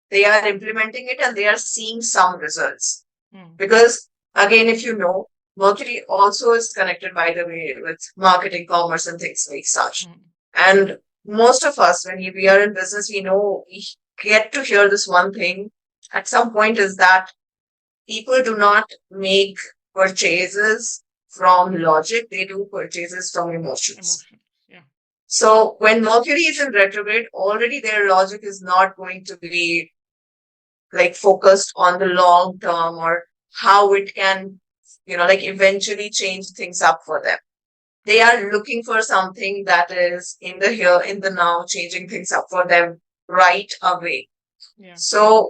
they are implementing it and they are seeing some results. Hmm. Because again, if you know, Mercury also is connected, by the way, with marketing, commerce, and things like such. Hmm. And most of us, when we are in business, we know we get to hear this one thing at some point is that people do not make purchases from logic, they do purchases from emotions. Emotions. Yeah. So when Mercury is in retrograde, already their logic is not going to be like focused on the long term or how it can, like eventually change things up for them. They Okay. are looking for something that is in the here, in the now, changing things up for them right away. Yeah. So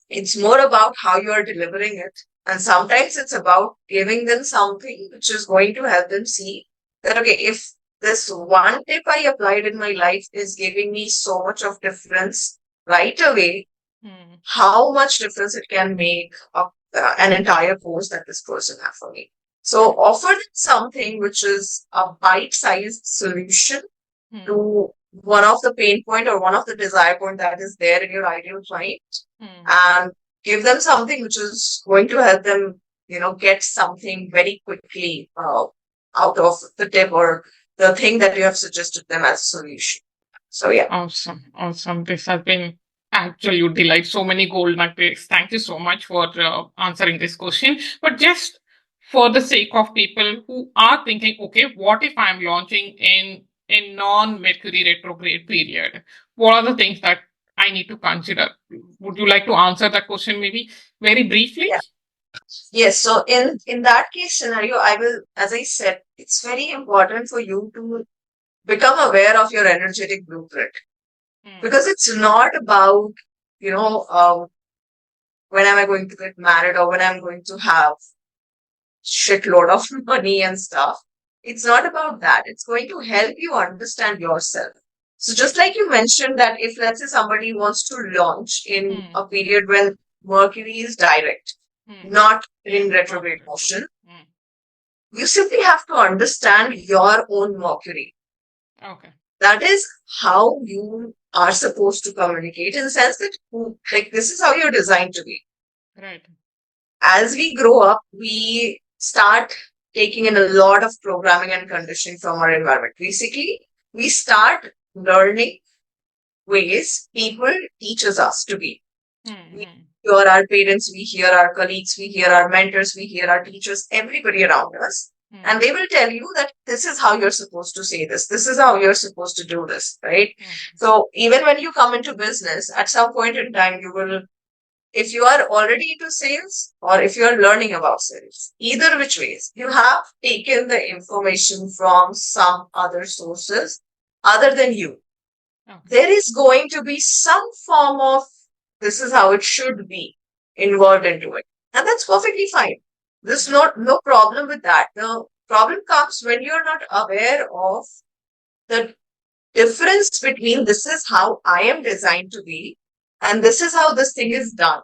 it's more about how you are delivering it. And sometimes it's about giving them something which is going to help them see that, okay, if this one tip I applied in my life is giving me so much of difference right away, Hmm. how much difference it can make of an entire course that this person have for me. So Correct. offer them something which is a bite-sized solution Hmm. to one of the pain point or one of the desire point that is there in your ideal client, Hmm. and give them something which is going to help them, get something very quickly out of the tip or the thing that you have suggested them as a solution. So yeah. Awesome. Awesome. This has been absolute delight. So many gold nuggets. Thank you so much for answering this question. But just for the sake of people who are thinking, okay, what if I'm launching in a non-Mercury retrograde period? What are the things that I need to consider? Would you like to answer that question maybe very briefly? Yeah. Yes. So in that case scenario, I will, as I said, it's very important for you to become aware of your energetic blueprint, Hmm. because it's not about, you know, um, when am I going to get married or when I'm going to have shitload of money and stuff. It's not about that. It's going to help you understand yourself. So just like you mentioned that if let's say somebody wants to launch in Hmm. a period when Mercury is direct, Hmm. not Yeah. in Not retrograde retrograde. motion, Hmm. you simply have to understand your own Mercury. Okay. That is how you are supposed to communicate, in the sense that like this is how you're designed to be. Right. As we grow up, we start taking in a lot of programming and conditioning from our environment. Basically, we start learning ways people teaches us to be. Hmm. We Hmm. hear our parents, we hear our colleagues, we hear our mentors, we hear our teachers, everybody around us. And Hmm. they will tell you that this is how you're supposed to say this. This is how you're supposed to do this, right? Okay. So even when you come into business, at some point in time, you will, if you are already into sales or if you are learning about sales, either which ways, you have taken the information from some other sources other than you. Okay. There is going to be some form of this is how it should be involved into it. And that's perfectly fine. There's Right. no problem with that. The problem comes when you're not aware of the difference between this is how I am designed to be and this is how this thing is done.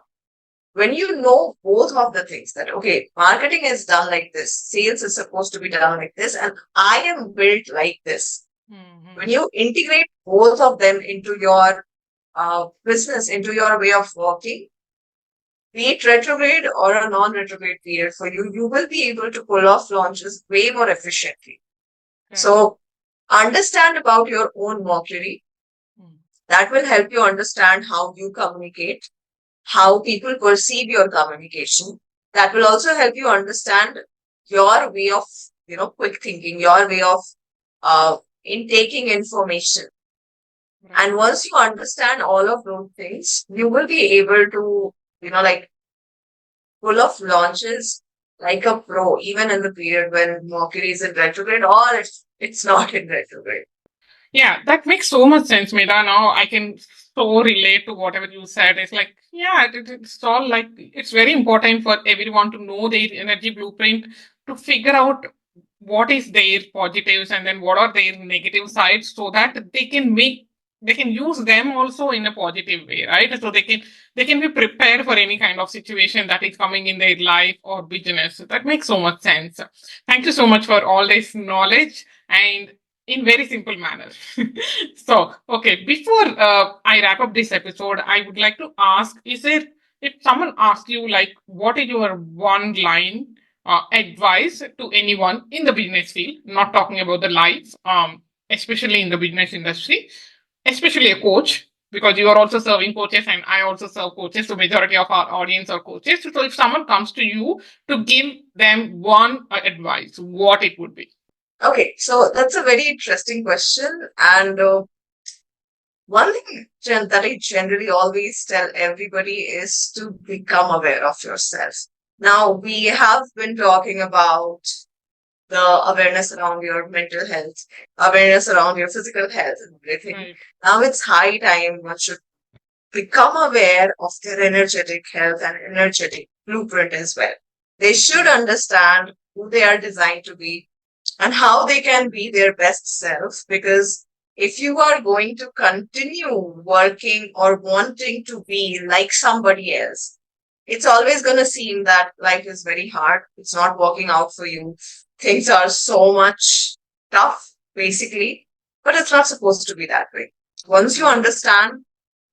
When you know both of the things, that okay, marketing is done like this, sales is supposed to be done like this, and I am built like this. Hmm. When Hmm. you integrate both of them into your business, into your way of working, be it retrograde or a non-retrograde period for you, you will be able to pull off launches way more efficiently. Right. So understand about your own Mercury. Hmm. That will help you understand how you communicate, how people perceive your communication. That will also help you understand your way of, quick thinking, your way of intaking information. Right. And once you understand all of those things, you will be able to, like pull off launches like a pro, even in the period when Mercury is in retrograde or it's not in retrograde. Yeah, that makes so much sense, Medha. Now I can so relate to whatever you said. It's like, yeah, it's all like, it's very important for everyone to know their energy blueprint, to figure out what is their positives and then what are their negative sides so that they can make they can use them also in a positive way, right? So they can be prepared for any kind of situation that is coming in their life or business. That makes so much sense. Thank you so much for all this knowledge and in very simple manner. So, okay, before I wrap up this episode, I would like to ask: is there, if someone asks you like, what is your one line advice to anyone in the business field? Not talking about the life, especially in the business industry, especially a coach, because you are also serving coaches and I also serve coaches. So majority of our audience are coaches. So if someone comes to you to give them one advice, what it would be? Okay, so that's a very interesting question. And one thing that I generally always tell everybody is to become aware of yourself. Now, we have been talking about the awareness around your mental health, awareness around your physical health, and everything. Right. Now it's high time one should become aware of their energetic health and energetic blueprint as well. They should understand who they are designed to be and how they can be their best self. Because if you are going to continue working or wanting to be like somebody else, it's always going to seem that life is very hard. It's not working out for you. Things are so much tough, basically, but it's not supposed to be that way. Once you understand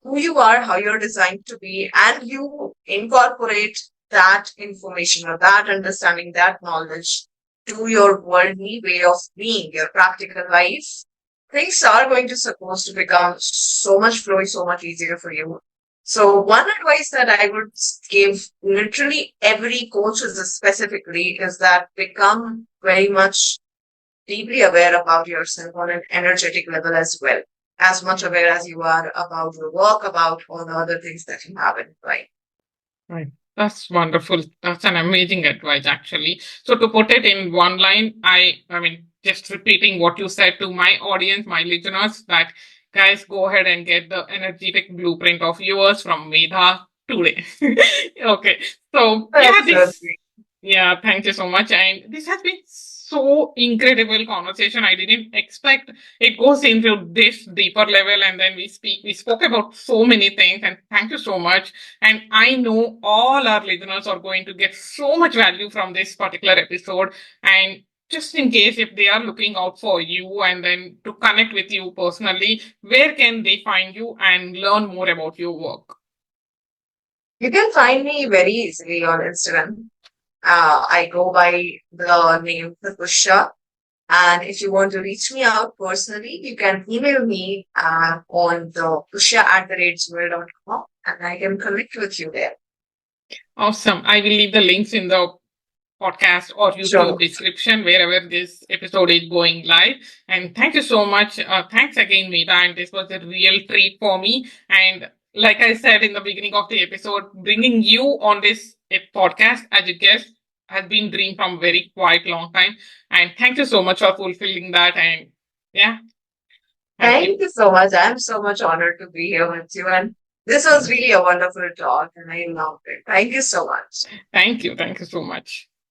who you are, how you're designed to be, and you incorporate that information or that understanding, that knowledge to your worldly way of being, your practical life, things are going to supposed to become so much flowy, so much easier for you. So one advice that I would give literally every coach specifically is that become very much deeply aware about yourself on an energetic level as well. As much aware as you are about your work, about all the other things that you have in life. Right. That's wonderful. That's an amazing advice, actually. So to put it in one line, I mean, just repeating what you said to my audience, my listeners, that guys, go ahead and get the energetic blueprint of yours from Medha today. Okay. So yeah, this Absolutely. yeah, thank you so much. And this has been so incredible conversation. I didn't expect it goes into this deeper level, and then we spoke about so many things. And thank you so much. And I know all our listeners are going to get so much value from this particular episode. And just in case if they are looking out for you and then to connect with you personally, where can they find you and learn more about your work? You can find me very easily on Instagram. I go by the name Tapusha. And if you want to reach me out personally, you can email me on the pusha@gmail.com and I can connect with you there. Awesome. I will leave the links in the podcast or YouTube Sure. description wherever this episode is going live. And thank you so much. Thanks again, Medha. And this was a real treat for me. And like I said in the beginning of the episode, bringing you on this podcast as a guest has been dream from very quite long time. And thank you so much for fulfilling that. And yeah, thank you. Thank you so much. I'm so much honored to be here with you. And this was really a wonderful talk and I loved it. Thank you so much. Thank you. Thank you so much.